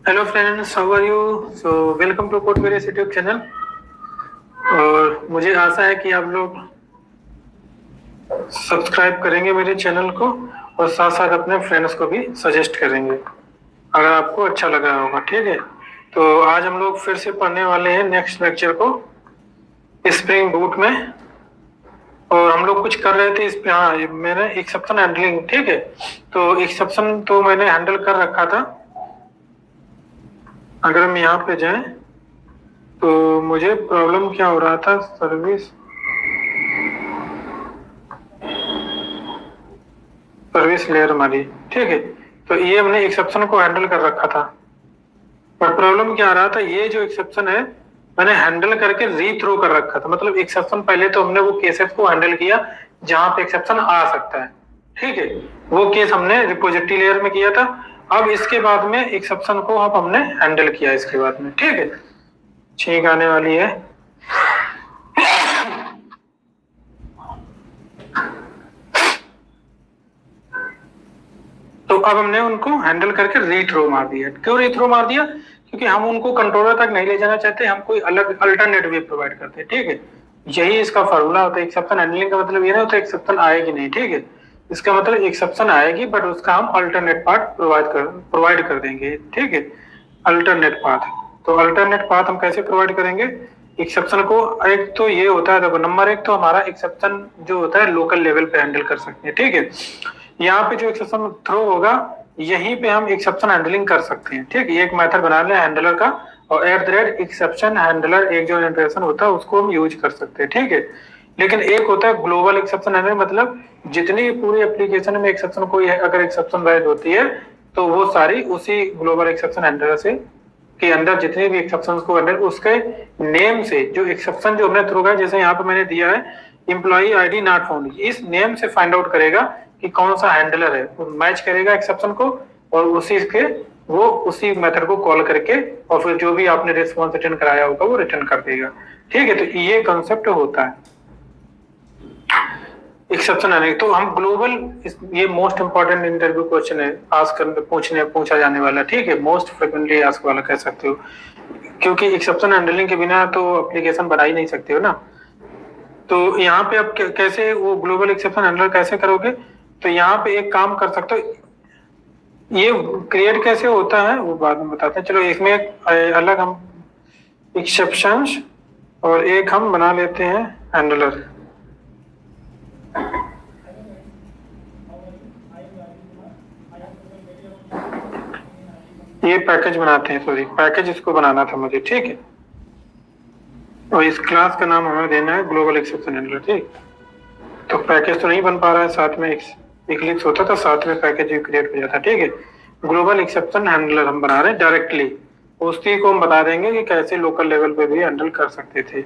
Hello friends, how are you? So welcome to code various YouTube channel. और मुझे आशा है कि आप लोग सब्सक्राइब करेंगे मेरे चैनल को और साथ साथ अपने फ्रेंड्स को भी सजेस्ट करेंगे अगर आपको अच्छा लग रहा होगा। ठीक है, तो आज हम लोग फिर से पढ़ने वाले हैं नेक्स्ट लेक्चर को स्प्रिंग बूट में। और हम लोग कुछ कर रहे थे इस पे। हाँ, मैंने एक्सेप्शन हैंडलिंग, ठीक है, तो एक्सेप्शन तो मैंने हैंडल कर रखा था। अगर हम यहाँ पे जाएं तो मुझे प्रॉब्लम क्या हो रहा था, सर्विस लेयर हमारी, ठीक है, तो ये हमने एक्सेप्शन को हैंडल कर रखा था। पर प्रॉब्लम क्या आ रहा था, ये जो एक्सेप्शन है मैंने हैंडल करके रीथ्रो कर रखा था। मतलब एक्सेप्शन पहले तो हमने वो केसेस को हैंडल किया जहां पे एक्सेप्शन आ सकता है, ठीक है, वो केस हमने रिपोजिटरी लेयर में किया था। अब इसके बाद में एक्सेप्शन को अब हमने हैंडल किया इसके बाद में, ठीक है। ठीक आने वाली है। तो अब हमने उनको हैंडल करके रीथ्रो मार दिया। क्यों रीथ्रो मार दिया? क्योंकि हम उनको कंट्रोलर तक नहीं ले जाना चाहते, हम कोई अलग अल्टरनेट वे प्रोवाइड करते हैं, ठीक है। यही इसका फॉर्मूला होता है। एक्सेप्शन हैंडलिंग का मतलब ये नहीं होता एक्सेप्शन आएगी नहीं, ठीक है। इसका मतलब एक्सेप्शन आएगी बट उसका हम अल्टरनेट पाथ प्रोवाइड कर देंगे, ठीक है। अल्टरनेट पाथ, तो अल्टरनेट पाथ हम कैसे प्रोवाइड करेंगे एक्सेप्शन को? एक तो ये होता है, देखो, नंबर एक तो हमारा एक्सेप्शन जो होता है लोकल लेवल पे हैंडल कर सकते हैं, ठीक है। यहाँ पे जो एक्सेप्शन थ्रो होगा यहीं पे हम एक्सेप्शन हैंडलिंग कर सकते हैं, ठीक है। एक मेथड बना लें हैंडलर का और @एक्सेप्शन हैंडलर एक जो इंटरेक्शन होता है उसको हम यूज कर सकते हैं, ठीक है। लेकिन एक होता है ग्लोबल एक्सेप्शन हैंडलर, मतलब जितनी पूरी एप्लीकेशन में एक्सेप्शन कोई है, अगर एक्सेप्शन वैलिड होती है तो वो सारी उसी ग्लोबल एक्सेप्शन हैंडलर से के अंदर जितने भी एक्सेप्शन को हैंडल उसके नेम से जो एक्सेप्शन जो हमने थ्रो किया, जैसे यहाँ पे मैंने दिया है एम्प्लॉई आईडी नॉट फाउंड, इस नेम से फाइंड आउट करेगा कि कौन सा हैंडलर है, वो मैच करेगा एक्सेप्शन को और उसी मेथड को कॉल करके और फिर जो भी आपने रिस्पॉन्स रिटर्न कराया होगा वो रिटर्न कर देगा, ठीक है। तो ये कंसेप्ट होता है एक्सेप्शन आने। तो हम ग्लोबल, ये मोस्ट इंपॉर्टेंट इंटरव्यू क्वेश्चन है, पूछा जाने वाला, ठीक है, मोस्ट फ्रिक्वेंटली आस्क वाला कह सकते हो, क्योंकि एक्सेप्शन हैंडलिंग के बिना तो एप्लीकेशन बना ही नहीं सकते हो ना। तो यहाँ पे आप कैसे वो ग्लोबल एक्सेप्शन हैंडलर कैसे करोगे? तो यहाँ पे एक काम कर सकते हो, ये क्रिएट कैसे होता है वो बाद में बताते हैं। चलो, इसमें एक अलग हम एक्सेप्शंस और एक हम बना लेते हैं हैंडलर। ये पैकेज बनाते हैं, सॉरी, पैकेज इसको बनाना था मुझे, ठीक है। और इस क्लास का नाम हमें देना है ग्लोबल एक्सेप्शन हैंडलर, ठीक। तो पैकेज तो नहीं बन पा रहा है, साथ में इक्लिप्स होता तो साथ में पैकेज भी क्रिएट हो जाता, ठीक है। ग्लोबल एक्सेप्शन हैंडलर हम बना रहे हैं डायरेक्टली, उसी को हम बता देंगे कि कैसे लोकल लेवल पे भी हैंडल कर सकते थे।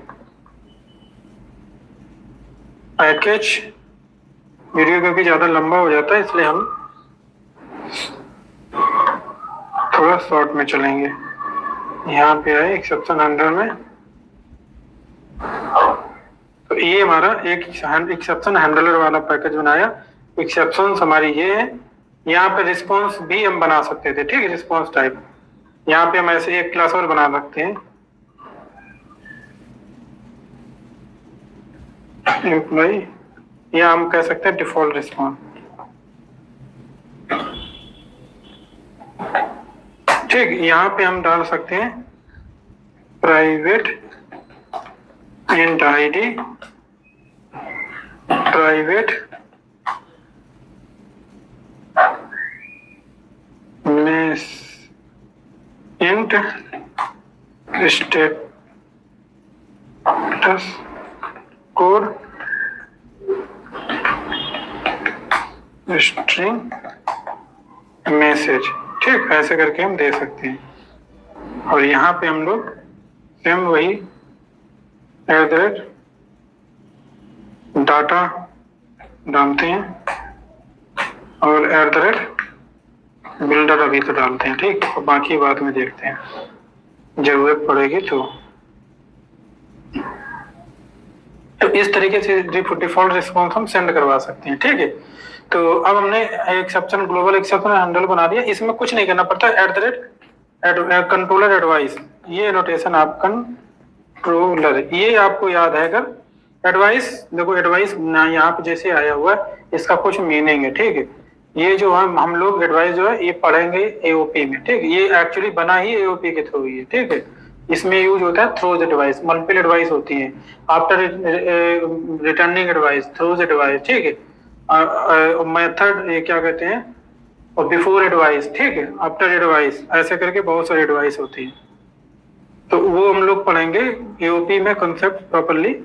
पैकेज वीडियो क्योंकि ज्यादा लंबा हो जाता है इसलिए हम थोड़ा शॉर्ट में चलेंगे। यहाँ पे आए एक्सेप्शन हैंडलर में, तो ये हमारा एक एक्सेप्शन हैंडलर वाला पैकेज बनाया। एक्सेप्शन हमारी ये है। यहाँ पे रिस्पॉन्स भी हम बना सकते थे, ठीक है, रिस्पॉन्स टाइप। यहाँ पे हम ऐसे एक क्लास और बना सकते हैं, एम्प्लॉई, या हम कह सकते हैं डिफॉल्ट रिस्पॉन्स, ठीक। यहाँ पे हम डाल सकते हैं private int ID, private int status code string message, ठीक, ऐसे करके हम दे सकते हैं। और यहाँ पे हम लोग सेम वही डाटा डालते हैं और बिल्डर अभी तो डालते हैं, ठीक, और बाकी बाद में देखते हैं जरूरत पड़ेगी तो इस तरीके से डिफॉल्ट रिस्पॉन्स हम सेंड करवा सकते हैं, ठीक है। तो अब हमने एक्सेप्शन ग्लोबल एक्सेप्शन हैंडल बना दिया, इसमें कुछ नहीं करना पड़ता, कंट्रोलर एडवाइस, ये नोटेशन आप कंट्रोलर, ये आपको याद है अगर एडवाइस, देखो एडवाइस ना यहाँ पे जैसे आया हुआ है, इसका कुछ मीनिंग है, ठीक है। ये जो हम लोग एडवाइस जो है ये पढ़ेंगे एओपी में, ठीक है। ये एक्चुअली बना ही एओपी के थ्रू ही है, ठीक है। इसमें यूज होता है थ्रोज एडवाइस, मल्टीपल एडवाइस होती है, after returning advice, throws advice, ठीक है। मेथड ये क्या कहते हैं, और बिफोर एडवाइस, ठीक है, आफ्टर एडवाइस, ऐसे करके बहुत सारी एडवाइस होती है। तो वो हम लोग पढ़ेंगे एओपी में कॉन्सेप्ट प्रॉपरली,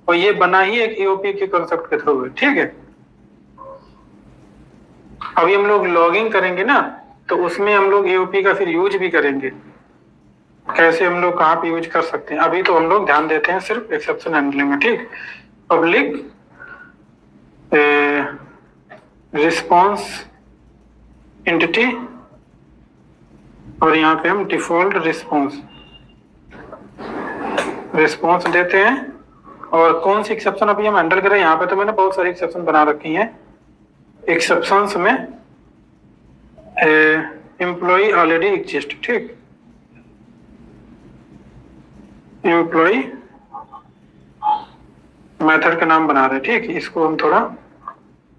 और ये बना ही एक एओपी के कॉन्सेप्ट के थ्रू है, ठीक है। अभी हम लोग लॉगिंग करेंगे ना, तो उसमें हम लोग एओपी का फिर यूज भी करेंगे, कैसे हम लोग कहाँ पे यूज कर सकते हैं। अभी तो हम लोग ध्यान देते हैं सिर्फ एक्सेप्शन हैंडलिंग में, ठीक। पब्लिक रिस्पॉन्स एंटिटी, और यहाँ पे हम डिफॉल्ट रिस्पॉन्स देते हैं। और कौन सी एक्सेप्शन अभी हम हैंडल करें, यहाँ पे तो मैंने बहुत सारी एक्सेप्शन बना रखी हैं। एक्सेप्शंस में एम्प्लॉय ऑलरेडी एग्जिस्ट, ठीक, एम्प्लॉय मेथड का नाम बना रहे हैं, ठीक। इसको हम थोड़ा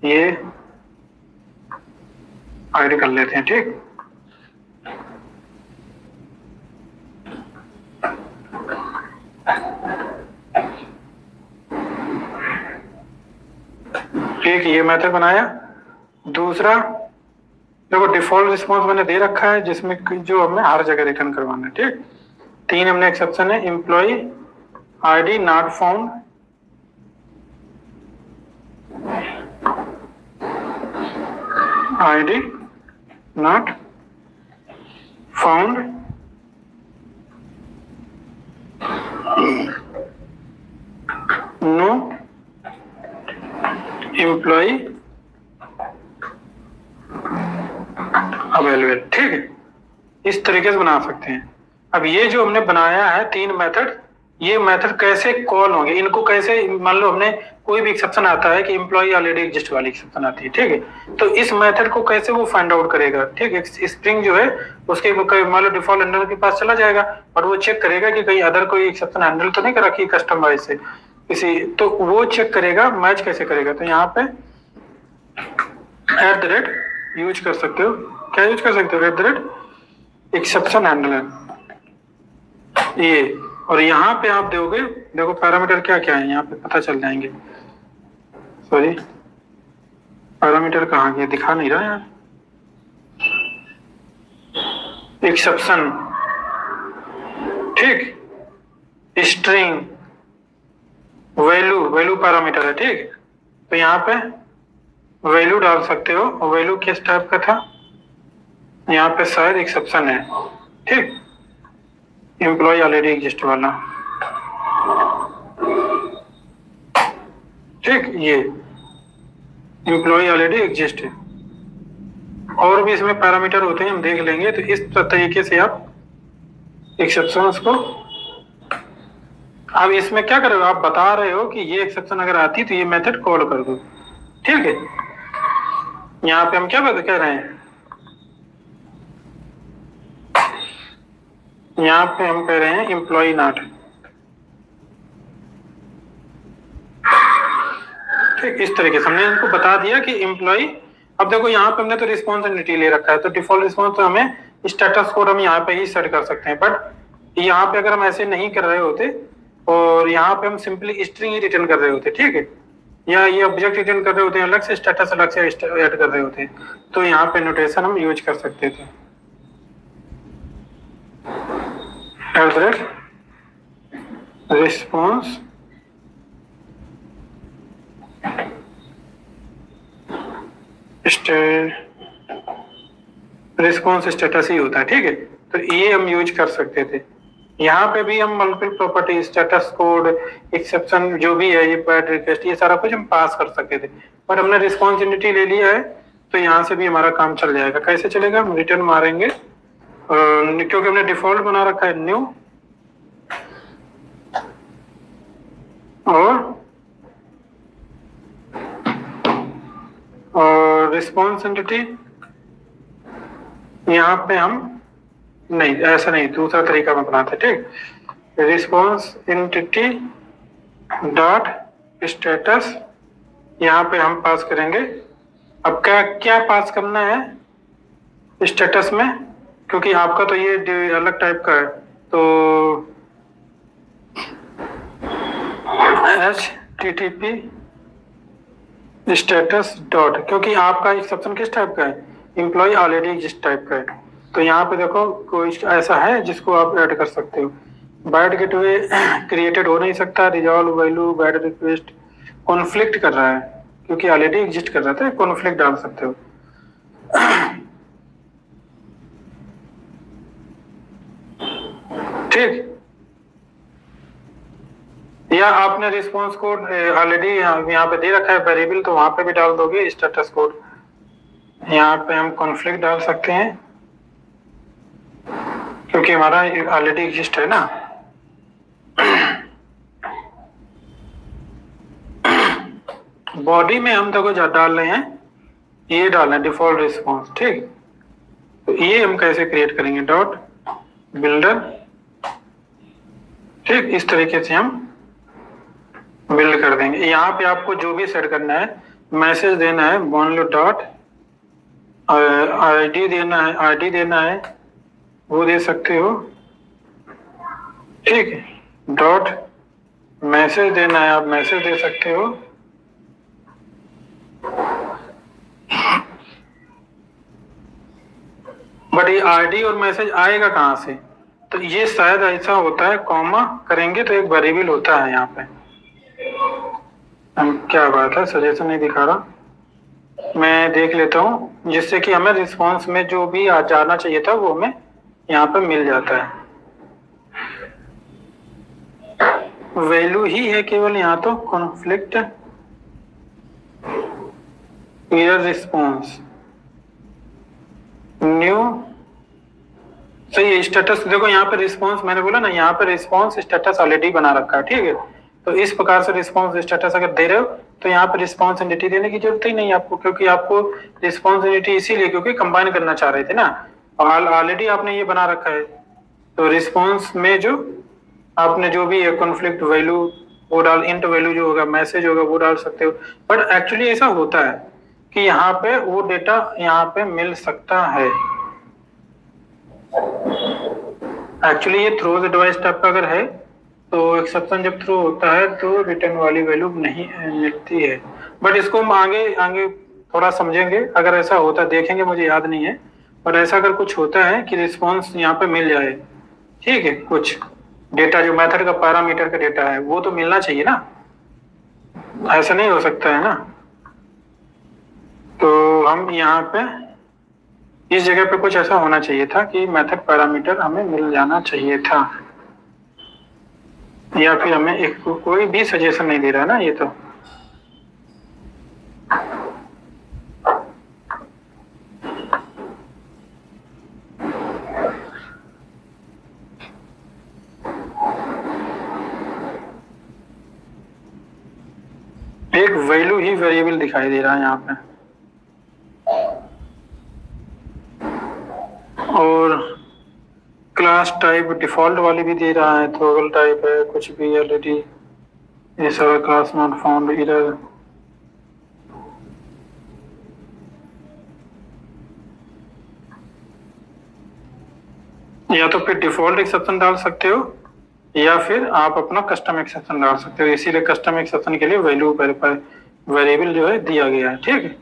ये हाइड कर लेते हैं, ठीक। ठीक, ये मेथड बनाया। दूसरा देखो डिफॉल्ट रिस्पॉन्स मैंने दे रखा है, जिसमें जो हमें हर जगह रिटर्न करवाना है, ठीक। 3 हमने एक्सेप्शन है, employee ID not found, ID not found, no employee available, ठीक है। इस तरीके से बना सकते हैं। अब ये जो हमने बनाया है 3 मेथड, ये मेथड कैसे कॉल होंगे, इनको कैसे, मान लो हमने कोई भी एक्सेप्शन आता है कि एम्प्लॉय ऑलरेडी एग्जिस्ट वाली एक्सेप्शन आती है, ठीक है। तो इस मेथड को कैसे वो फाइंड आउट करेगा, ठीक है। स्प्रिंग जो है उसके मान लो डिफॉल्ट हैंडलर के पास चला जाएगा, और वो चेक करेगा कि कहीं अदर कोई एक्सेप्शन हैंडल तो नहीं कर रखी कस्टम वाइज से किसी, तो वो चेक करेगा, मैच कैसे करेगा। तो यहाँ पे @ यूज कर सकते हो, क्या यूज कर सकते हो, @ एक्सेप्शन हैंडलर, ये। और यहाँ पे आप दोगे, देखो पैरामीटर क्या क्या है, यहाँ पे पता चल जाएंगे। सॉरी, पैरामीटर कहाँ गया, दिखा नहीं रहा यार। एक्सेप्शन, ठीक, स्ट्रिंग, वैल्यू पैरामीटर है, ठीक। तो यहाँ पे वैल्यू डाल सकते हो, और वैल्यू किस टाइप का था, यहाँ पे शायद एक्सेप्शन है, ठीक, एम्प्लॉय ऑलरेडी एग्जिस्ट वाला, ठीक, ये एम्प्लॉय ऑलरेडी एग्जिस्ट है। और भी इसमें पैरामीटर होते हैं, हम देख लेंगे। तो इस तरीके से आप एक्सेप्शंस को, अब इसमें क्या करोगे, आप बता रहे हो कि ये एक्सेप्शन अगर आती तो ये मेथड कॉल कर दो, ठीक है। यहाँ पे हम क्या कह रहे हैं, यहाँ पे हम कह रहे हैं एम्प्लॉय नॉट, ठीक। इस तरीके से हमने इनको बता दिया कि एम्प्लॉय, अब देखो यहाँ पे हमने तो रिस्पॉन्स एंटिटी ले रखा है, तो डिफॉल्ट रिस्पॉन्स तो हमें स्टेटस कोड हम यहाँ पे ही सेट कर सकते हैं। बट यहाँ पे अगर हम ऐसे नहीं कर रहे होते, और यहाँ पे हम सिंपली स्ट्रिंग ही रिटर्न कर रहे होते, ठीक है, या ये ऑब्जेक्ट रिटर्न कर रहे होते हैं, अलग से स्टेटस अलग से ऐड कर रहे होते, तो यहाँ पे नोटेशन हम यूज कर सकते थे, रिस्पॉन्स रिस्पॉन्स स्टेटस ही होता है, ठीक है। तो ये हम यूज कर सकते थे। यहाँ पे भी हम multiple property, status code, exception जो भी है, ये पैड रिक्वेस्ट, ये सारा कुछ हम पास कर सकते थे। पर हमने रिस्पॉन्स एंटिटी ले लिया है, तो यहाँ से भी हमारा काम चल जाएगा। कैसे चलेगा, हम रिटर्न मारेंगे, क्योंकि हमने डिफॉल्ट बना रखा है न्यू, और रिस्पॉन्स एंटिटी यहाँ पे हम नहीं, ऐसा नहीं, दूसरा तरीका मैं बनाते, ठीक। रिस्पॉन्स एंटिटी डॉट स्टेटस, यहाँ पे हम पास करेंगे। अब क्या क्या पास करना है स्टेटस में, क्योंकि आपका तो ये अलग टाइप का है, तो HTTP स्टेटस डॉट, क्योंकि आपका एक्सेप्शन किस टाइप का है, एम्प्लॉय ऑलरेडी एग्जिस्ट टाइप का है। तो यहाँ पे देखो कोई ऐसा है जिसको आप ऐड कर सकते हो। बैड गेटवे क्रिएटेड हो नहीं सकता, resolve value bad request conflict कर रहा है, क्योंकि ऑलरेडी एग्जिस्ट कर रहा था, कॉन्फ्लिक्ट डाल सकते हो। ठीक, या आपने रिस्पॉन्स कोड ऑलरेडी यहाँ पे दे रखा है वेरिएबल, तो वहां पे भी डाल दोगे स्टेटस कोड। यहाँ पे हम कॉन्फ्लिक्ट डाल सकते हैं, क्योंकि हमारा ऑलरेडी एग्जिस्ट है ना। बॉडी में हम देखो डाल रहे हैं, ये डालना है डिफॉल्ट रिस्पॉन्स, ठीक। तो ये हम कैसे क्रिएट करेंगे, डॉट बिल्डर, ठीक। इस तरीके से हम बिल्ड कर देंगे। यहाँ पे आपको जो भी सेट करना है, मैसेज देना है, मान लो डॉट आईडी देना है, आईडी देना है, वो दे सकते हो, ठीक है। डॉट मैसेज देना है, आप मैसेज दे सकते हो। बट ये आईडी और मैसेज आएगा कहाँ से, तो ये शायद ऐसा होता है, कॉमा करेंगे तो एक वेरिएबल होता है यहाँ पे। क्या बात है, सजेशन नहीं दिखा रहा, मैं देख लेता हूँ, जिससे कि हमें रिस्पॉन्स में जो भी आ जाना चाहिए था वो हमें यहाँ पे मिल जाता है। वैल्यू ही है केवल यहाँ, तो कॉन्फ्लिक्ट एरर रिस्पॉन्स न्यू, सही है। स्टेटस देखो यहाँ पे रिस्पॉन्स, मैंने बोला ना यहाँ पे रिस्पॉन्स स्टेटस ऑलरेडी बना रखा है, ठीक है। तो इस प्रकार से रिस्पॉन्स स्टेटस अगर दे रहे हो तो यहाँ पे रिस्पॉन्स एंटिटी देने की जरूरत ही नहीं आपको, क्योंकि आपको रिस्पॉन्स एंटिटी इसीलिए क्योंकि कंबाइन करना चाह रहे थे ना, ऑलरेडी आपने ये बना रखा है। तो रिस्पॉन्स में जो आपने जो भी है कॉन्फ्लिक्ट वैल्यू वो डाल, इंट वैल्यू जो होगा, मैसेज होगा, वो डाल सकते हो। बट एक्चुअली ऐसा होता है कि यहाँ पे वो डेटा यहाँ पे मिल सकता है। एक्चुअली ये थ्रोज डिवाइस टाइप का अगर है तो एक्सेप्शन जब थ्रो होता है तो रिटर्न वाली वैल्यू नहीं मिलती है। बट इसको हम आगे आगे थोड़ा समझेंगे, अगर ऐसा होता देखेंगे, मुझे याद नहीं है। पर ऐसा अगर कुछ होता है कि रिस्पॉन्स यहाँ पे मिल जाए, ठीक है, कुछ डेटा जो मेथड का पैरामीटर का डेटा है वो तो मिलना चाहिए ना, ऐसा नहीं हो सकता है ना। तो हम यहाँ पे इस जगह पे कुछ ऐसा होना चाहिए था कि मेथड पैरामीटर हमें मिल जाना चाहिए था, या फिर हमें एक कोई भी सजेशन नहीं दे रहा ना ये तो। एक वैल्यू ही वेरिएबल दिखाई दे रहा है यहाँ पे, और क्लास टाइप डिफॉल्ट वाली भी दे रहा है, टॉगल टाइप है, कुछ भी ऑलरेडी ये सारा क्लास नॉट फाउंड एरर। या तो फिर डिफॉल्ट एक्सेप्शन डाल सकते हो या फिर आप अपना कस्टम एक्सेप्शन डाल सकते हो, इसीलिए कस्टम एक्सेप्शन के लिए वैल्यू वेरिएबल जो है दिया गया है, ठीक है।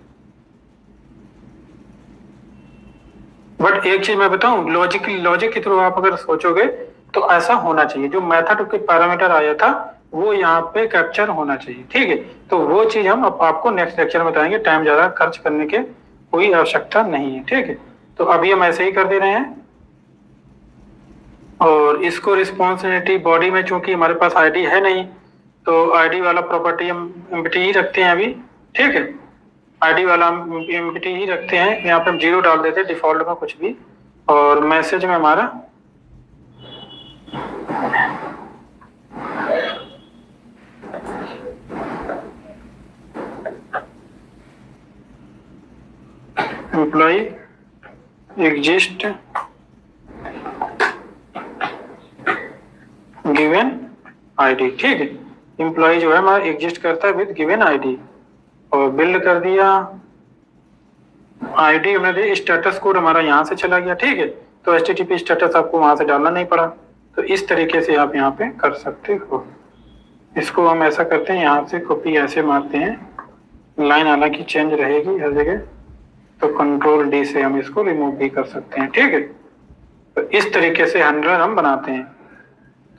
बट एक चीज मैं बताऊं, लॉजिक के थ्रू आप अगर सोचोगे तो ऐसा होना चाहिए, जो मेथड के पैरामीटर आया था वो यहाँ पे कैप्चर होना चाहिए, ठीक है। तो वो चीज हम आपको नेक्स्ट लेक्चर में बताएंगे, टाइम ज्यादा खर्च करने के कोई आवश्यकता नहीं है, ठीक है। तो अभी हम ऐसे ही कर दे रहे हैं, और इसको रिस्पॉन्सिबिलिटी बॉडी में चूंकि हमारे पास आईडी है नहीं तो आईडी वाला प्रॉपर्टी हम एम्प्टी ही रखते हैं अभी, ठीक है। आईडी वाला हम एम्प्टी ही रखते हैं, यहाँ पे हम 0 डाल देते हैं डिफॉल्ट में कुछ भी, और मैसेज में हमारा एम्प्लॉय एग्जिस्ट आईडी, ठीक है। एम्प्लॉय जो है हमारा एग्जिस्ट करता है विद गिवन आईडी, और बिल्ड कर दिया आईडी हमने दी, स्टेटस कोड हमारा यहाँ से चला गया, ठीक है। तो HTTP स्टेटस आपको वहां से डालना नहीं पड़ा। तो इस तरीके से आप यहाँ पे कर सकते हो। इसको हम ऐसा करते हैं, यहाँ से कॉपी ऐसे मारते हैं, लाइन हालांकि चेंज रहेगी हर जगह, तो कंट्रोल डी से हम इसको रिमूव भी कर सकते हैं, ठीक है। तो इस तरीके से हैंडलर हम बनाते हैं।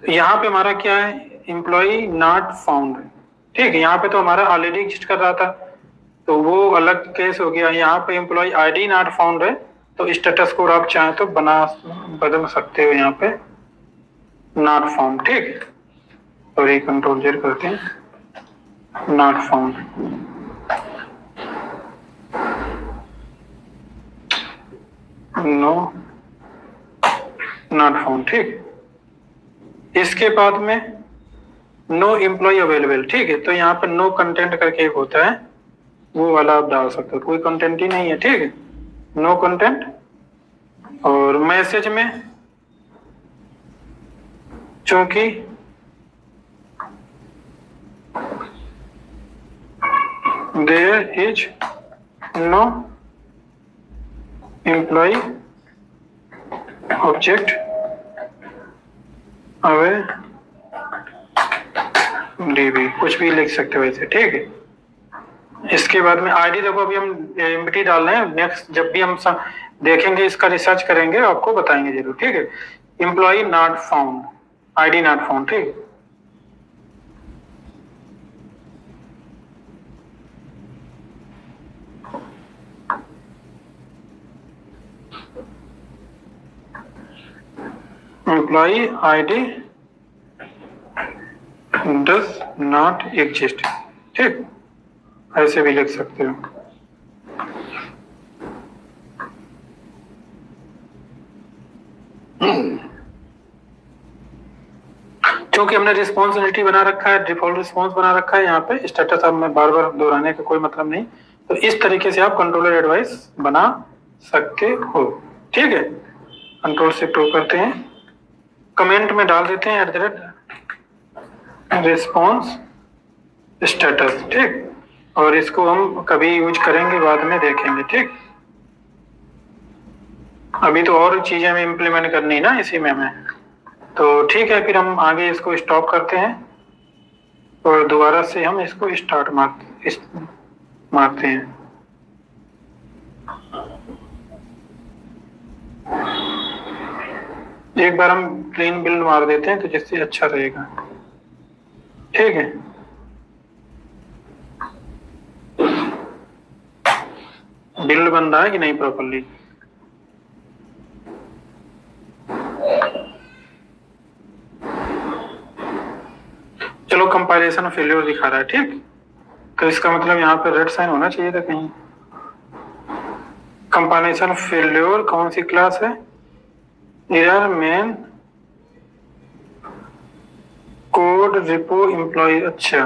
तो यहाँ पे हमारा क्या है, एम्प्लॉय नॉट फाउंड, ठीक है। यहाँ पे तो हमारा ऑलरेडी एग्जिस्ट कर रहा था, तो वो अलग केस हो गया। यहाँ पे एम्प्लॉय आईडी नॉट फाउंड है, तो स्टेटस कोड आप चाहें तो बदल सकते हो, यहाँ पे नॉट फाउंड, ठीक है। और ये कंट्रोल जेड करते हैं, not found, no not found, ठीक। इसके बाद में नो एम्प्लॉय अवेलेबल, ठीक है। तो यहाँ पे नो कंटेंट करके एक होता है, वो वाला आप डाल सकते हो, कोई कंटेंट ही नहीं है, ठीक है, नो कंटेंट। और मैसेज में चूंकि there is no employee object available, कुछ भी लिख सकते हो ऐसे, ठीक है। इसके बाद में आईडी, देखो अभी हम एम्प्टी डाल रहे हैं, नेक्स्ट जब भी हम देखेंगे इसका रिसर्च करेंगे आपको बताएंगे जरूर, ठीक है। Employ not found, ID not found, ठीक। Employ ID does not exist, ठीक, ऐसे भी लिख सकते हो। क्योंकि हमने रिस्पॉन्सिबिलिटी बना रखा है, डिफॉल्ट रिस्पॉन्स बना रखा है, यहाँ पे स्टेटस अब मैं बार बार दोहराने का कोई मतलब नहीं। तो इस तरीके से आप कंट्रोलर एडवाइस बना सकते हो, ठीक है। कंट्रोल से प्रूव करते हैं, कमेंट में डाल देते हैं @response स्टेटस, ठीक। और इसको हम कभी यूज करेंगे, बाद में देखेंगे, ठीक। अभी तो और चीजें हमें इम्प्लीमेंट करनी है ना इसी में हमें, तो ठीक है। फिर हम आगे इसको स्टॉप करते हैं और दोबारा से हम इसको स्टार्ट मारते हैं। एक बार हम क्लीन बिल्ड मार देते हैं तो जिससे अच्छा रहेगा, ठीक है। बिल्ड बन रहा है कि नहीं प्रॉपरली, चलो कंपाइलेशन फेल्योर दिखा रहा है, ठीक। तो इसका मतलब यहाँ पे रेड साइन होना चाहिए था कहीं। कंपाइलेशन फेल्योर कौन सी क्लास है, error main code repo employee, अच्छा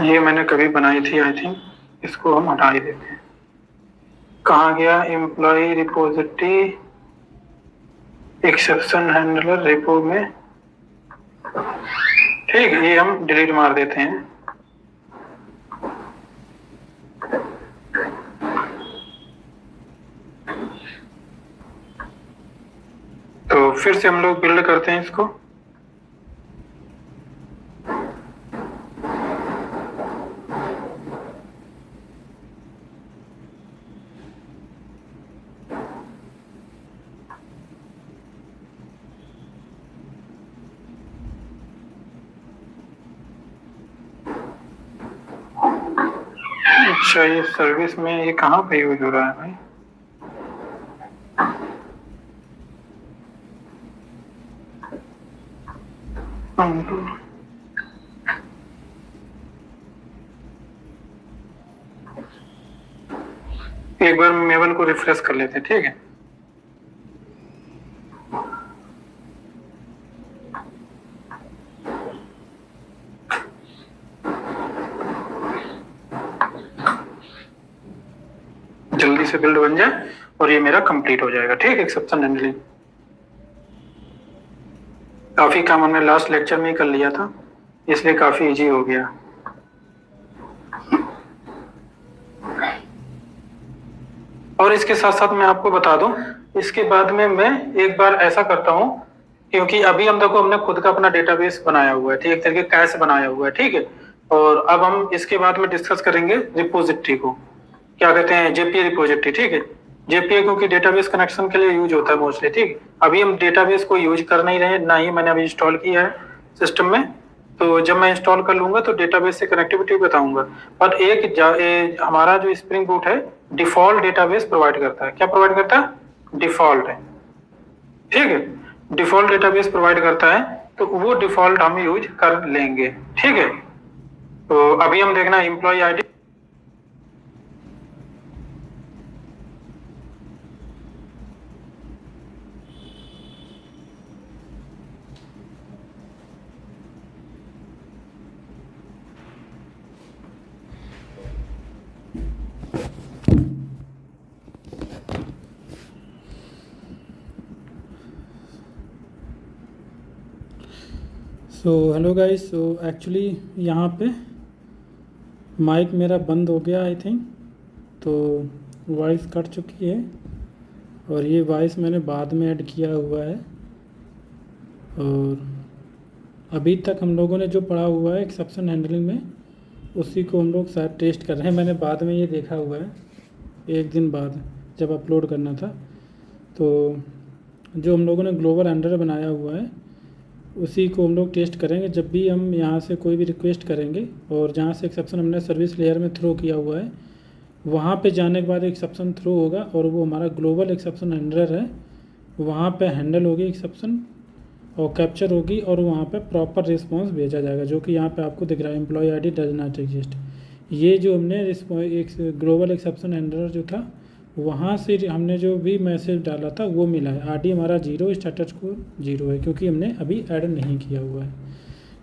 ये मैंने कभी बनाई थी आई थिंक, इसको हम हटा ही देते हैं। कहाँ गया employee repository exception handler repo में, ठीक है, ये हम डिलीट मार देते हैं। तो फिर से हम लोग बिल्ड करते हैं इसको, अच्छा ये सर्विस में ये कहाँ पे यूज हो रहा है भाई, एक बार मेवन को रिफ्रेश कर लेते हैं, ठीक है। जल्दी से बिल्ड बन जाए और ये मेरा कंप्लीट हो जाएगा। ठीक, एक्सेप्शन हैंडलिंग काफ़ी काम हमने लास्ट लेक्चर में ही कर लिया था, इसलिए काफ़ी इजी हो गया। और इसके साथ साथ मैं आपको बता दूं, इसके बाद में मैं एक बार ऐसा करता हूं, क्योंकि अभी हम देखो हमने खुद का अपना डेटाबेस बनाया हुआ है, ठीक, एक तरीके कैश बनाया हुआ है, ठीक है। और अब हम इसके बाद में डिस्कस करेंगे रिपोजिटरी को, क्या कहते हैं, जेपीए रिपोजिटरी, ठीक है। जेपीए क्योंकि डेटाबेस कनेक्शन के लिए यूज होता है मोस्टली, ठीक। अभी हम डेटाबेस को यूज कर नहीं रहे, ना ही मैंने अभी इंस्टॉल किया है सिस्टम में, तो जब मैं इंस्टॉल कर लूंगा तो डेटाबेस से कनेक्टिविटी बताऊंगा। और हमारा जो स्प्रिंग बूट है डिफॉल्ट डेटाबेस प्रोवाइड करता है। क्या प्रोवाइड करता है? डिफॉल्ट है, ठीक है, डिफॉल्ट डेटाबेस प्रोवाइड करता है, तो वो डिफॉल्ट हम यूज कर लेंगे, ठीक है। तो अभी हम देखना employee ID, so hello guys, so actually यहाँ पे माइक मेरा बंद हो गया आई थिंक, तो वॉइस कट चुकी है और ये वॉइस मैंने बाद में ऐड किया हुआ है। और अभी तक हम लोगों ने जो पढ़ा हुआ है एक्सेप्शन हैंडलिंग में, उसी को हम लोग शायद टेस्ट कर रहे हैं। मैंने बाद में ये देखा हुआ है, एक दिन बाद जब अपलोड करना था, तो जो हम लोगों ने ग्लोबल हैंडलर बनाया हुआ है उसी को हम लोग टेस्ट करेंगे जब भी हम यहाँ से कोई भी रिक्वेस्ट करेंगे। और जहाँ से एक्सेप्शन हमने सर्विस लेयर में थ्रो किया हुआ है, वहाँ पे जाने के बाद एक्सेप्शन थ्रो होगा और वो हमारा ग्लोबल एक्सेप्शन हैंडलर है, वहाँ पे हैंडल होगी एक्सेप्शन और कैप्चर होगी और वहाँ पे प्रॉपर रिस्पांस भेजा जाएगा, जो कि यहाँ पे आपको दिख रहा है, employee ID does not exist. ये जो हमने एक ग्लोबल एक्सेप्शन हैंडलर जो था, वहाँ से हमने जो भी मैसेज डाला था वो मिला है। आरडी हमारा 0, स्टेटस को 0 है, क्योंकि हमने अभी ऐड नहीं किया हुआ है,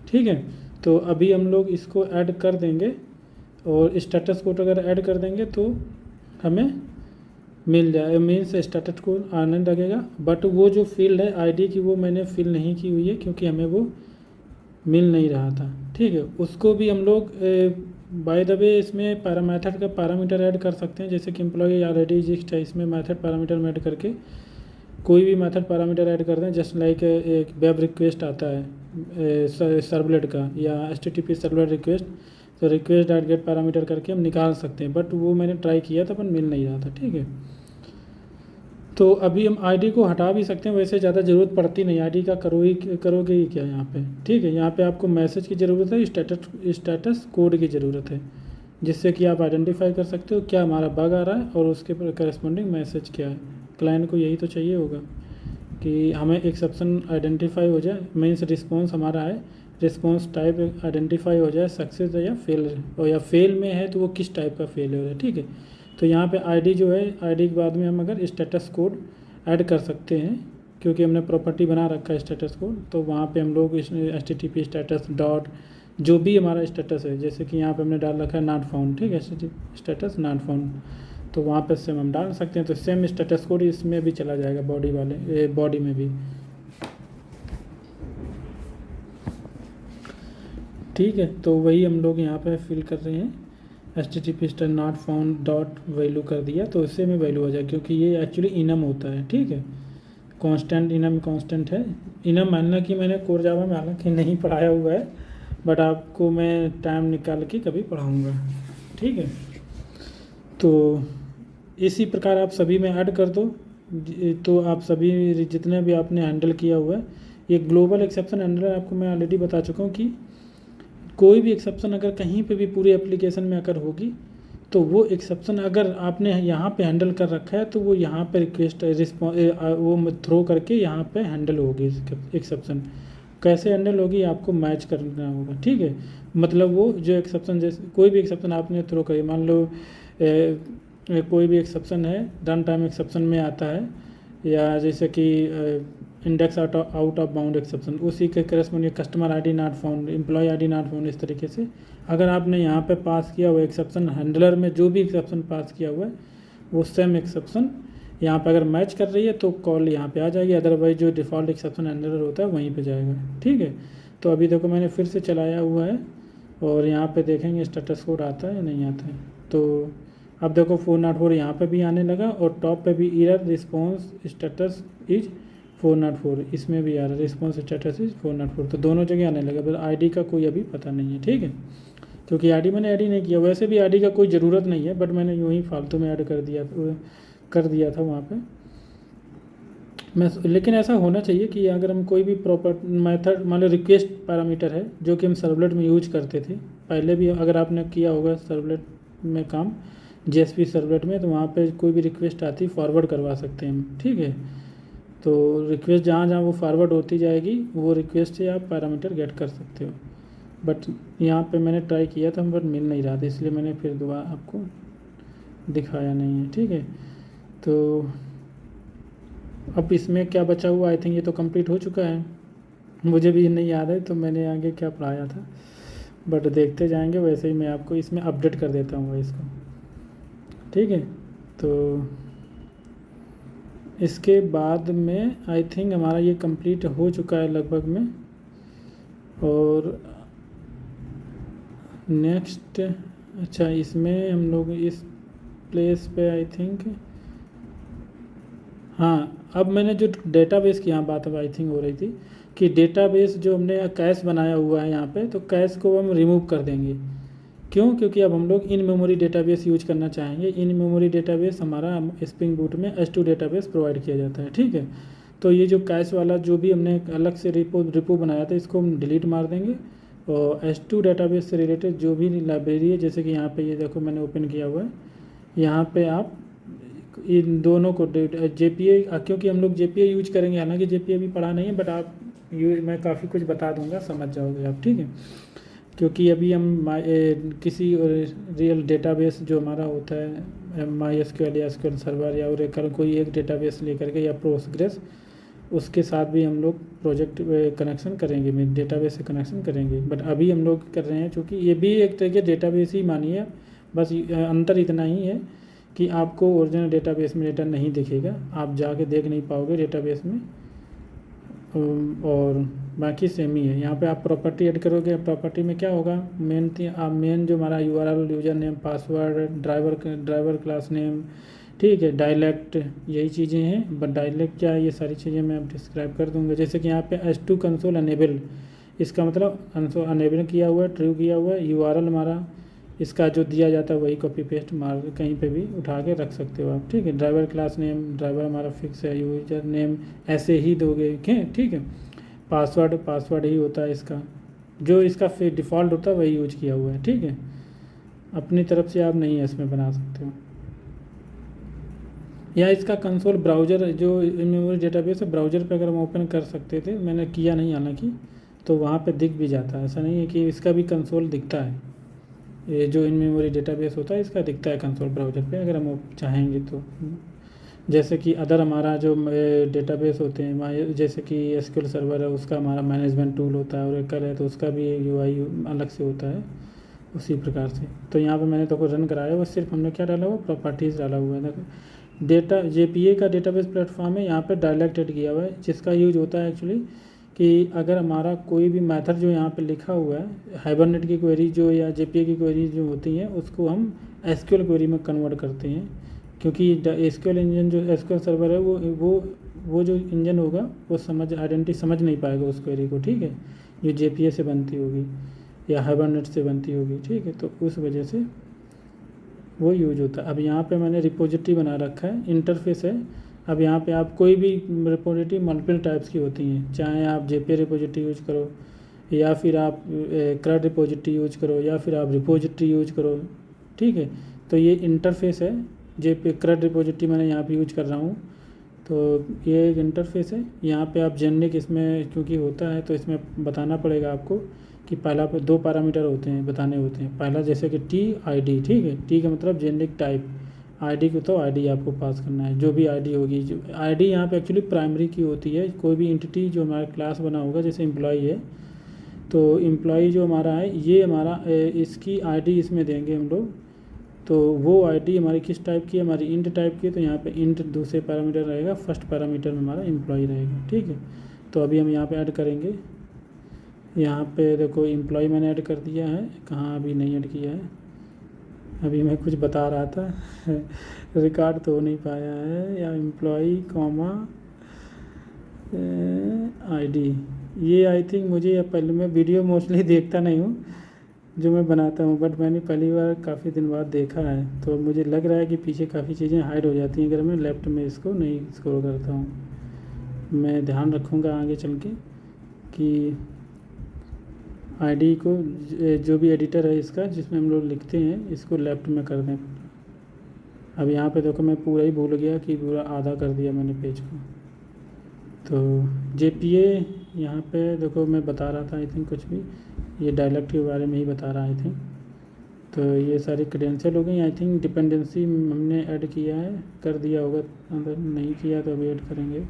ठीक है। तो अभी हम लोग इसको ऐड कर देंगे और स्टेटस कोड अगर ऐड कर देंगे तो हमें मिल जाए, मीन्स स्टेटस कोड आने लगेगा। बट वो जो फील्ड है आईडी की, वो मैंने फिल नहीं की हुई है क्योंकि हमें वो मिल नहीं रहा था, ठीक है। उसको भी हम लोग बाय द वे इसमें मेथड का पैरामीटर ऐड कर सकते हैं, जैसे कि एम्प्लॉय ऑलरेडी एग्जिस्ट है, इसमें मेथड पैरामीटर में ऐड करके कोई भी मेथड पैरामीटर ऐड कर दें। जस्ट लाइक एक वेब रिक्वेस्ट आता है सर्वलेट का या HTTP सर्वलेट रिक्वेस्ट, तो रिक्वेस्ट डॉट गेट पैरामीटर करके हम निकाल सकते हैं। बट वो मैंने ट्राई किया था पर मिल नहीं रहा था, ठीक है। तो अभी हम आईडी को हटा भी सकते हैं, वैसे ज़्यादा ज़रूरत पड़ती नहीं, आईडी का करोगे ही क्या यहाँ पे, ठीक है। यहाँ पे आपको मैसेज की ज़रूरत है, स्टेटस कोड की ज़रूरत है, जिससे कि आप आइडेंटिफाई कर सकते हो क्या हमारा बग आ रहा है और उसके करस्पॉन्डिंग मैसेज क्या है। क्लाइंट को यही तो चाहिए होगा कि हमें एक्सेप्शन आइडेंटिफाई हो जाए, मीन्स रिस्पॉन्स हमारा है, रिस्पॉन्स टाइप आइडेंटिफाई हो जाए, सक्सेस है या फेल है, और या फेल में है तो वो किस टाइप का फेल है, ठीक है। तो यहाँ पे आईडी जो है, आईडी के बाद में हम अगर स्टेटस कोड ऐड कर सकते हैं, क्योंकि हमने प्रॉपर्टी बना रखा है स्टेटस कोड, तो वहाँ पे हम लोग HTTP स्टेटस डॉट जो भी हमारा स्टेटस है, जैसे कि यहाँ पे हमने डाल रखा है नॉट फाउंड, ठीक है, स्टेटस नॉट फाउंड, तो वहाँ पे सेम हम डाल सकते हैं। तो सेम स्टेटस कोड इसमें भी चला जाएगा, बॉडी में भी, ठीक है। तो वही हम लोग यहाँ पे फिल कर रहे हैं, HTTP star not found dot value कर दिया, तो इससे में वैल्यू आ जाए, क्योंकि ये एक्चुअली इनम होता है, ठीक है। कांस्टेंट इनम कांस्टेंट है। इनम मानना कि मैंने कोर जावा में हालांकि नहीं पढ़ाया हुआ है, बट आपको मैं टाइम निकाल के कभी पढ़ाऊँगा, ठीक है। तो इसी प्रकार आप सभी में ऐड कर दो, तो आप सभी जितने भी आपने हैंडल किया हुआ है, ये ग्लोबल एक्सेप्शन हैंडलर आपको मैं ऑलरेडी बता चुका हूँ कि कोई भी एक्सेप्शन अगर कहीं पे भी पूरी एप्लीकेशन में अगर होगी, तो वो एक्सेप्शन अगर आपने यहाँ पे हैंडल कर रखा है, तो वो यहाँ पे रिक्वेस्ट वो थ्रो करके यहाँ पे हैंडल होगी। एक्सेप्शन कैसे हैंडल होगी आपको मैच करना होगा, ठीक है। मतलब वो जो एक्सेप्शन, जैसे कोई भी एक्सेप्शन आपने थ्रो करी, मान लो कोई भी एक्सेप्शन है रन टाइम एक्सेप्शन में आता है, या जैसे कि index out of bound exception, उसी के corresponding customer ID not found, employee ID not found, इस तरीके से अगर आपने यहाँ पे पास किया हुआ एक्सेप्शन हैंडलर में जो भी एक्सेप्शन पास किया हुआ है, वो सेम एक्सेप्शन यहाँ पे अगर मैच कर रही है तो कॉल यहाँ पे आ जाएगी, अदरवाइज जो डिफ़ॉल्ट एक्सेप्शन हैंडलर होता है वहीं पे जाएगा। ठीक है, तो अभी देखो मैंने फिर से चलाया हुआ है और यहाँ पे देखेंगे स्टेटस कोड आता है या नहीं आता है। तो अब देखो 404 यहाँ पे भी आने लगा और टॉप पे भी एरर रिस्पॉन्स स्टेटस इज 404, इसमें भी आ रहा है रिस्पॉन्स स्टेटस इज 404। तो दोनों जगह आने लगा, बस आईडी का कोई अभी पता नहीं है। ठीक है, क्योंकि आईडी मैंने ऐड ही नहीं किया, वैसे भी आईडी का कोई ज़रूरत नहीं है, बट मैंने यूँ ही फालतू में ऐड कर दिया था वहाँ पे। मैं लेकिन ऐसा होना चाहिए कि अगर हम कोई भी प्रॉपर मेथड, मान लो रिक्वेस्ट पैरामीटर है जो कि हम सर्वलेट में यूज करते थे पहले भी, अगर आपने किया होगा सर्वलेट में काम जेएसपी सर्वलेट में, तो वहाँ पे कोई भी रिक्वेस्ट आती फॉरवर्ड करवा सकते हैं हम। ठीक है, तो रिक्वेस्ट जहाँ जहाँ वो फॉरवर्ड होती जाएगी वो रिक्वेस्ट से आप पैरामीटर गेट कर सकते हो। बट यहाँ पे मैंने ट्राई किया था बट मिल नहीं रहा था, इसलिए मैंने फिर दोबारा आपको दिखाया नहीं है। ठीक है, तो अब इसमें क्या बचा हुआ, आई थिंक ये तो कंप्लीट हो चुका है, मुझे भी नहीं याद है तो मैंने आगे क्या पढ़ाया था, बट देखते जाएंगे। वैसे ही मैं आपको इसमें अपडेट कर देता हूँ इसको। ठीक है, तो इसके बाद में आई थिंक हमारा ये कंप्लीट हो चुका है लगभग में। और नेक्स्ट, अच्छा इसमें हम लोग इस प्लेस पे आई थिंक, हाँ अब मैंने जो डेटाबेस की यहाँ बात आई थिंक हो रही थी कि डेटाबेस जो हमने कैश बनाया हुआ है यहाँ पे, तो कैश को हम रिमूव कर देंगे। क्यों? क्योंकि अब हम लोग इन मेमोरी डेटाबेस यूज करना चाहेंगे। इन मेमोरी डेटाबेस हमारा स्प्रिंग बूट में S2 डेटाबेस प्रोवाइड किया जाता है। ठीक है, तो ये जो कैश वाला जो भी हमने अलग से रिपो बनाया था इसको हम डिलीट मार देंगे, और S2 डेटाबेस से रिलेटेड जो भी लाइब्रेरी है, जैसे कि यहाँ पे ये देखो मैंने ओपन किया हुआ है, यहाँ पे आप इन दोनों को JPA, क्योंकि हम लोग JPA यूज करेंगे, हालांकि JPA भी पढ़ा नहीं है बट आप मैं काफ़ी कुछ बता दूंगा, समझ जाओगे आप। ठीक है, क्योंकि अभी हम किसी रियल डेटाबेस जो हमारा होता है MySQL या SQL सर्वर या ओरेकल, कोई एक डेटाबेस लेकर के या प्रोग्रेस, उसके साथ भी हम लोग प्रोजेक्ट कनेक्शन करेंगे, डेटाबेस से कनेक्शन करेंगे। बट अभी हम लोग कर रहे हैं क्योंकि ये भी एक तरह के डेटाबेस ही मानिए, बस अंतर इतना ही है कि आपको ओरिजिनल डेटाबेस में डेटा नहीं दिखेगा, आप जाके देख नहीं पाओगे डेटाबेस में, और बाकी सेम ही है। यहाँ पे आप प्रॉपर्टी ऐड करोगे, प्रॉपर्टी में क्या होगा, मेन जो हमारा URL, user name, password, driver class name, ठीक है, डायलेक्ट, यही चीज़ें हैं। बट डायलेक्ट क्या है, ये सारी चीज़ें मैं अब डिस्क्राइब कर दूँगा। जैसे कि यहाँ पे S2 कंसोल अनेबल, इसका मतलब कंसोल अनेबल किया हुआ है, ट्रू किया हुआ है। URL हमारा इसका जो दिया जाता है वही कॉपी पेस्ट मार कहीं पे भी उठा के रख सकते हो आप। ठीक है, ड्राइवर क्लास नेम, ड्राइवर हमारा फिक्स है, यूजर नेम ऐसे ही दोगे। ठीक है, पासवर्ड ही होता है इसका, जो इसका डिफ़ॉल्ट होता है वही यूज किया हुआ है। ठीक है, अपनी तरफ से आप नहीं है इसमें बना सकते हो। या इसका कंसोल ब्राउज़र जो मेमोरी डेटाबेस है, ब्राउज़र पे अगर हम ओपन कर सकते थे, मैंने किया नहीं हालांकि, तो वहाँ पे दिख भी जाता है, ऐसा नहीं है कि इसका भी कंसोल दिखता है। ये जो इन मेमोरी डेटाबेस होता है इसका दिखता है कंसोल ब्राउज़र पे अगर हम चाहेंगे तो। जैसे कि अदर हमारा जो डेटाबेस होते हैं, जैसे कि SQL सर्वर है उसका हमारा मैनेजमेंट टूल होता है, ओरेकल है तो उसका भी UI अलग से होता है उसी प्रकार से। तो यहाँ पे मैंने तो रन कराया, वो सिर्फ हमने क्या डाला हुआ, प्रॉपर्टीज़ डाला हुआ है। देखो डेटा JPA का डेटाबेस प्लेटफॉर्म है, यहाँ पे डायलेक्ट ऐड किया हुआ है, जिसका यूज होता है एक्चुअली कि अगर हमारा कोई भी मेथड जो यहाँ पे लिखा हुआ है, हाइबरनेट की क्वेरी जो या JPA की क्वेरी जो होती हैं उसको हम SQL क्वेरी में कन्वर्ट करते हैं, क्योंकि SQL इंजन जो SQL सर्वर है वो जो इंजन होगा वो समझ नहीं पाएगा उस क्वेरी को। ठीक है, जो JPA से बनती होगी या हाइबरनेट से बनती होगी। ठीक है, तो उस वजह से वो यूज होता है। अब यहाँ पे मैंने रिपोजिटरी बना रखा है, इंटरफेस है। अब यहाँ पे आप कोई भी रिपोजिटरी मल्टीपल टाइप्स की होती हैं, चाहे आप JPA रिपोजिटरी यूज करो या फिर आप CRUD रिपोजिटरी यूज करो या फिर आप रिपोजिटरी यूज करो। ठीक है, तो ये इंटरफेस है, JPA CRUD रिपोजिटरी मैंने यहाँ पे यूज कर रहा हूँ, तो ये एक इंटरफेस है। यहाँ पे आप जेनेरिक इसमें क्योंकि होता है तो इसमें बताना पड़ेगा आपको कि पहला 2 पैरामीटर होते हैं, बताने होते हैं। पहला जैसे कि TID, ठीक है, T का मतलब जेनेरिक टाइप, ID को तो ID आपको पास करना है, जो भी ID होगी। जो ID यहाँ पे एक्चुअली प्राइमरी की होती है, कोई भी एंटिटी जो हमारा क्लास बना होगा, जैसे एम्प्लॉई है तो एम्प्लॉई जो हमारा है ये हमारा इसकी ID इसमें देंगे हम लोग, तो वो आईडी हमारी किस टाइप की है, हमारी इंट टाइप की है, तो यहाँ पे इंट दूसरे पैरामीटर रहेगा, फर्स्ट पैरामीटर में हमारा एम्प्लॉय रहेगा। ठीक है, तो अभी हम यहाँ पे ऐड करेंगे। यहाँ पे देखो एम्प्लॉय मैंने ऐड कर दिया है, कहाँ अभी नहीं ऐड किया है, अभी मैं कुछ बता रहा था रिकॉर्ड तो हो नहीं पाया है। या एम्प्लॉय कॉमा आईडी, ये आई थिंक मुझे पहले, मैं वीडियो मोस्टली देखता नहीं हूँ जो मैं बनाता हूँ, बट मैंने पहली बार काफ़ी दिन बाद देखा है, तो मुझे लग रहा है कि पीछे काफ़ी चीज़ें हाइड हो जाती हैं अगर मैं लेफ़्ट में इसको नहीं स्क्रॉल करता हूँ। मैं ध्यान रखूँगा आगे चल के कि आईडी को, जो भी एडिटर है इसका जिसमें हम लोग लिखते हैं, इसको लेफ़्ट में कर दें। अब यहाँ पे देखो मैं पूरा ही भूल गया कि पूरा आधा कर दिया मैंने पेज को। तो JPA यहाँ पे देखो मैं बता रहा था आई थिंक कुछ भी, ये डायलेक्ट के बारे में ही बता रहा आई थिंक। तो ये सारी क्रेडेंशियल हो गई आई थिंक। डिपेंडेंसी हमने ऐड किया है, कर दिया होगा, अगर नहीं किया तो अभी ऐड करेंगे।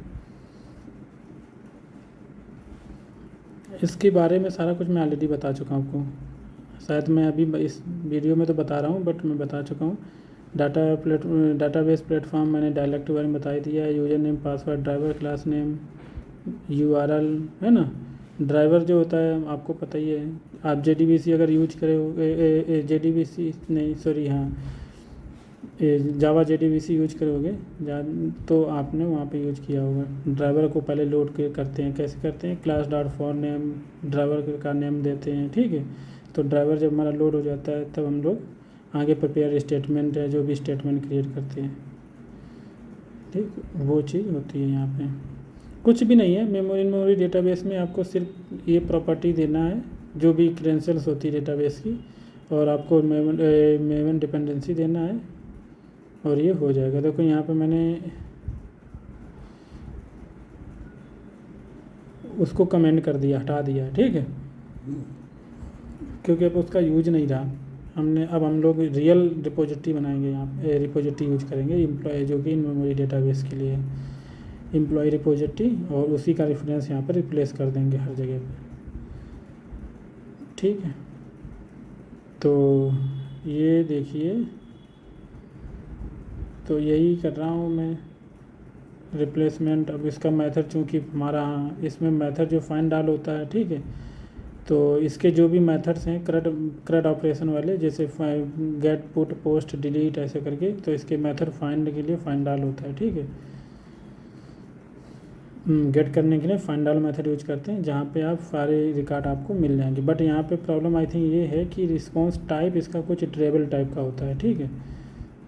इसके बारे में सारा कुछ मैं ऑलरेडी बता चुका हूँ आपको, शायद मैं अभी इस वीडियो में तो बता रहा हूँ बट मैं बता चुका हूँ। डाटाबेस प्लेटफॉर्म मैंने डायलेक्ट के बारे में बता ही दिया है। User name, password, driver class name, URL है ना। ड्राइवर जो होता है आपको पता ही है, आप JDBC अगर यूज करोगे, JDBC नहीं सॉरी हाँ जावा JDBC यूज करोगे तो आपने वहाँ पे यूज किया होगा। ड्राइवर को पहले लोड करते हैं, कैसे करते हैं, class dot for name, driver का नेम देते हैं। ठीक है, तो ड्राइवर जब हमारा लोड हो जाता है तब हम लोग आगे प्रिपेयर स्टेटमेंट है, जो भी स्टेटमेंट क्रिएट करते हैं। ठीक, वो चीज़ होती है यहाँ पे, कुछ भी नहीं है। मेमोरी डेटाबेस में आपको सिर्फ ये प्रॉपर्टी देना है जो भी क्रेडेंशियल्स होती है डेटाबेस की, और आपको मेमोरी डिपेंडेंसी देना है और ये हो जाएगा। देखो यहाँ पे मैंने उसको कमेंट कर दिया, हटा दिया। ठीक है, क्योंकि अब उसका यूज नहीं रहा हमने। अब हम लोग रियल रिपोजिटरी बनाएंगे, यहाँ पे रिपोजिटरी यूज करेंगे एम्प्लॉय, जो कि इन मेमोरी डेटाबेस के लिए एम्प्लॉय रिपोजिटरी, और उसी का रेफरेंस यहाँ पर रिप्लेस कर देंगे हर जगह पे। ठीक है, तो ये देखिए, तो यही कर रहा हूँ मैं रिप्लेसमेंट। अब इसका मेथड चूँकि हमारा इसमें मेथड जो फाइंड डाल होता है, ठीक है, तो इसके जो भी मेथड्स हैं CRUD ऑपरेशन वाले, जैसे गेट, पुट, पोस्ट, डिलीट ऐसे करके, तो इसके मेथड फाइंड के लिए फाइंड डाल होता है। ठीक है, गेट करने के लिए फाइंड डाल मेथड यूज करते हैं, जहाँ पे आप सारे रिकॉर्ड आपको मिल जाएंगे। बट यहाँ पे प्रॉब्लम आई थिंक ये है कि रिस्पॉन्स टाइप इसका कुछ टेबल टाइप का होता है। ठीक है,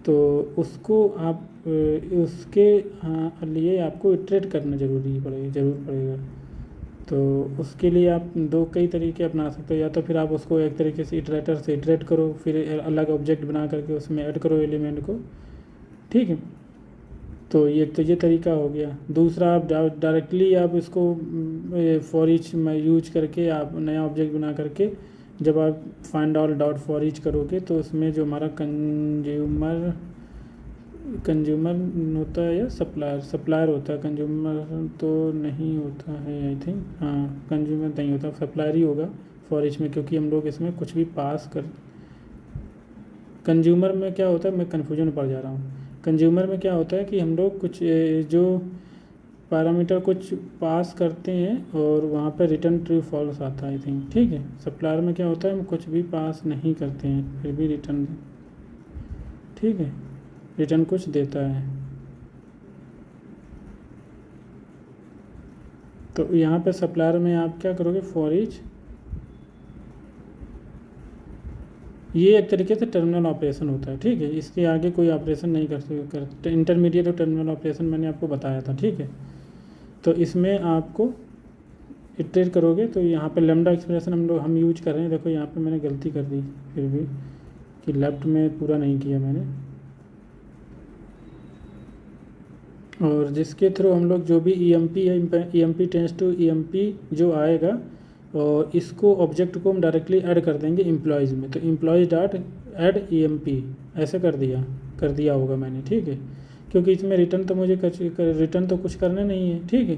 तो उसको आप उसके लिए आपको इटरेट करना ज़रूर पड़ेगा। तो उसके लिए आप कई तरीके अपना सकते हो। या तो फिर आप उसको एक तरीके से इटरेटर से इटरेट करो, फिर अलग ऑब्जेक्ट बना करके उसमें ऐड करो एलिमेंट को। ठीक है, तो ये तरीका हो गया। दूसरा, आप डायरेक्टली आप इसको फॉर ईच में यूज करके आप नया ऑब्जेक्ट बना करके जब आप find all dot for each करोगे, तो उसमें जो हमारा कंज्यूमर होता है या सप्लायर होता है, कंज्यूमर तो नहीं होता है आई थिंक, हाँ कंज्यूमर नहीं होता, सप्लायर ही होगा फॉर ईच में, क्योंकि हम लोग इसमें कुछ भी पास कर। कंज्यूमर में क्या होता है, मैं कन्फ्यूजन में पड़ जा रहा हूँ। कंज्यूमर में क्या होता है कि हम लोग कुछ जो पैरामीटर कुछ पास करते हैं और वहाँ पे रिटर्न ट्रू फॉल्स आता है आई थिंक। ठीक है, सप्लायर में क्या होता है, हम कुछ भी पास नहीं करते हैं फिर भी रिटर्न, ठीक है, रिटर्न कुछ देता है। तो यहाँ पे सप्लायर में आप क्या करोगे, फॉर ईच, ये एक तरीके से टर्मिनल ऑपरेशन होता है। ठीक है, इसके आगे कोई ऑपरेशन नहीं कर इंटरमीडिएट और टर्मिनल ऑपरेशन मैंने आपको बताया था। ठीक है, तो इसमें आपको इटरेट करोगे, तो यहाँ पे लैम्डा एक्सप्रेशन हम यूज कर रहे हैं। देखो यहाँ पे मैंने गलती कर दी फिर भी, कि लेफ्ट में पूरा नहीं किया मैंने, और जिसके थ्रू हम लोग जो भी EMP है, EMP टेंस टू EMP जो आएगा, और इसको ऑब्जेक्ट को हम डायरेक्टली ऐड कर देंगे एम्प्लॉयज़ में। तो एम्प्लॉयज़ डॉट ऐड EMP ऐसे कर दिया होगा मैंने। ठीक है, क्योंकि इसमें रिटर्न तो कुछ करना नहीं है। ठीक है,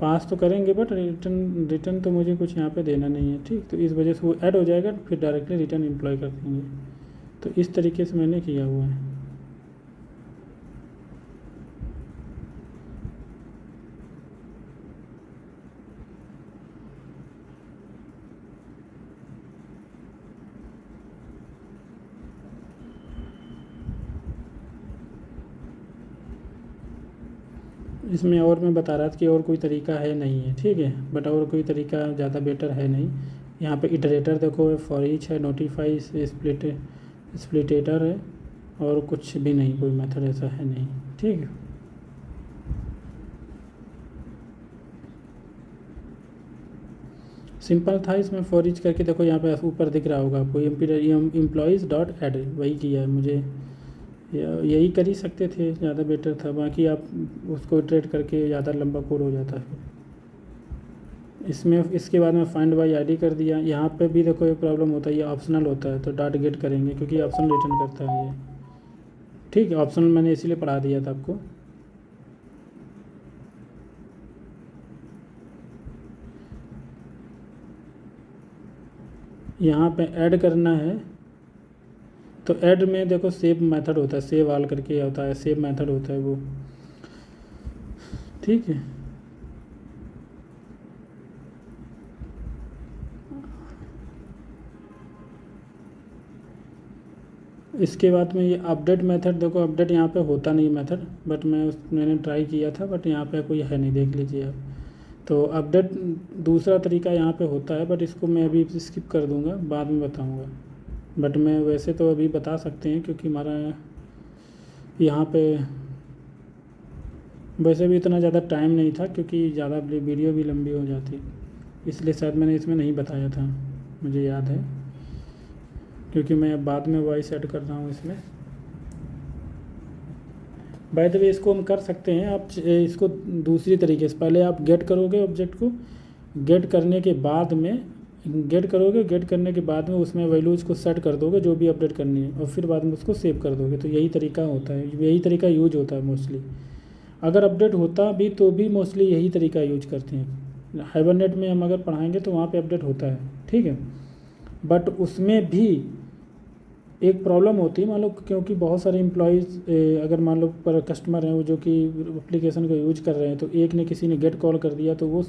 पास तो करेंगे बट रिटर्न तो मुझे कुछ यहाँ पे देना नहीं है। ठीक, तो इस वजह से वो ऐड हो जाएगा, फिर डायरेक्टली रिटर्न एम्प्लॉय कर देंगे। तो इस तरीके से मैंने किया हुआ है। इसमें और मैं बता रहा था कि और कोई तरीका है नहीं है, ठीक है, बट और कोई तरीका ज़्यादा बेटर है नहीं। यहाँ पे इटरेटर देखो, फॉर ईच है, नोटिफाई, स्प्लिटेटर है, और कुछ भी नहीं, कोई मेथड ऐसा है नहीं, ठीक है। सिंपल था। इसमें फॉर ईच करके देखो, यहाँ पे ऊपर दिख रहा होगा आपको, एम्प्लॉयज़ डॉट एड, वही किया है मुझे। यही कर ही सकते थे, ज़्यादा बेटर था। बाकी आप उसको इटरेट करके ज़्यादा लंबा कोड हो जाता है। इसमें इसके बाद में फाइंड बाई आईडी कर दिया। यहाँ पे भी देखो एक प्रॉब्लम होता है, ये ऑप्शनल होता है, तो डॉट गेट करेंगे क्योंकि ऑप्शन रिटर्न करता है ये, ठीक है। ऑप्शनल मैंने इसीलिए पढ़ा दिया था आपको। यहाँ पे ऐड करना है, तो ऐड में देखो सेव मेथड होता है, सेव ऑल करके होता है, सेव मेथड होता है वो, ठीक है। इसके बाद में ये अपडेट मेथड देखो, अपडेट यहाँ पे होता नहीं मेथड, बट मैंने ट्राई किया था, बट यहाँ पे कोई है नहीं, देख लीजिए आप। तो अपडेट दूसरा तरीका यहाँ पे होता है, बट इसको मैं अभी स्किप कर दूँगा, बाद में बताऊँगा। बट मैं वैसे तो अभी बता सकते हैं, क्योंकि हमारा यहाँ पे वैसे भी इतना ज़्यादा टाइम नहीं था, क्योंकि ज़्यादा वीडियो भी लंबी हो जाती, इसलिए शायद मैंने इसमें नहीं बताया था, मुझे याद है, क्योंकि मैं अब बाद में वॉइस ऐड कर रहा हूँ इसमें। बाय द वे इसको हम कर सकते हैं, आप इसको दूसरी तरीके से, पहले आप गेट करोगे ऑब्जेक्ट को, गेट करने के बाद में गेट करने के बाद में उसमें वैल्यूज को सेट कर दोगे जो भी अपडेट करनी है, और फिर बाद में उसको सेव कर दोगे। तो यही तरीका होता है, यही तरीका यूज होता है मोस्टली। अगर अपडेट होता भी तो भी मोस्टली यही तरीका यूज करते हैं। हाइबरनेट में हम अगर पढ़ाएंगे तो वहाँ पे अपडेट होता है, ठीक है, बट उसमें भी एक प्रॉब्लम होती है, मान लो, क्योंकि बहुत सारे एम्प्लॉयज़ अगर मान लो पर कस्टमर हैं वो जो कि एप्लीकेशन को यूज कर रहे हैं, तो एक ने किसी ने गेट कॉल कर दिया, तो वो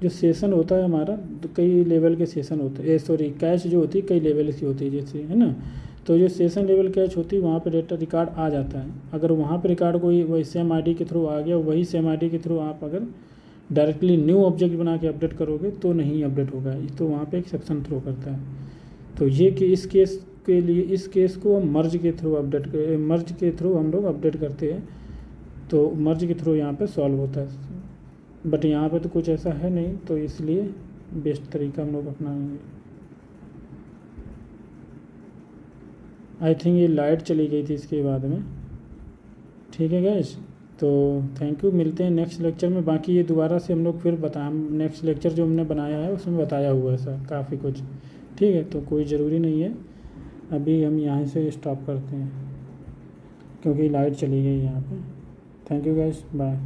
जो सेशन होता है हमारा, तो कई लेवल के सेशन होते हैं, सॉरी कैश जो होती है कई लेवल की होती है, जैसे है ना। तो जो सेशन लेवल कैश होती है वहाँ पे डेटा रिकॉर्ड आ जाता है। अगर वहाँ पे रिकॉर्ड कोई वही सेम आईडी के थ्रू आ गया, वही सेम आईडी के थ्रू आप अगर डायरेक्टली न्यू ऑब्जेक्ट बना के अपडेट करोगे तो नहीं अपडेट होगा, तो वहाँ पे एक्सेप्शन थ्रो करता है। तो ये कि इस केस के लिए, इस केस को मर्ज के थ्रू हम लोग अपडेट करते हैं, तो मर्ज के थ्रू यहाँ पे सॉल्व होता है। बट यहाँ पे तो कुछ ऐसा है नहीं, तो इसलिए बेस्ट तरीका हम लोग अपनाएंगे। आई थिंक ये लाइट चली गई थी इसके बाद में, ठीक है गैस। तो थैंक यू, मिलते हैं नेक्स्ट लेक्चर में। बाकी ये दोबारा से हम लोग फिर नेक्स्ट लेक्चर जो हमने बनाया है उसमें बताया हुआ है सर काफ़ी कुछ, ठीक है। तो कोई ज़रूरी नहीं है, अभी हम यहाँ से स्टॉप करते हैं क्योंकि लाइट चली गई यहाँ पे। Thank you guys, bye.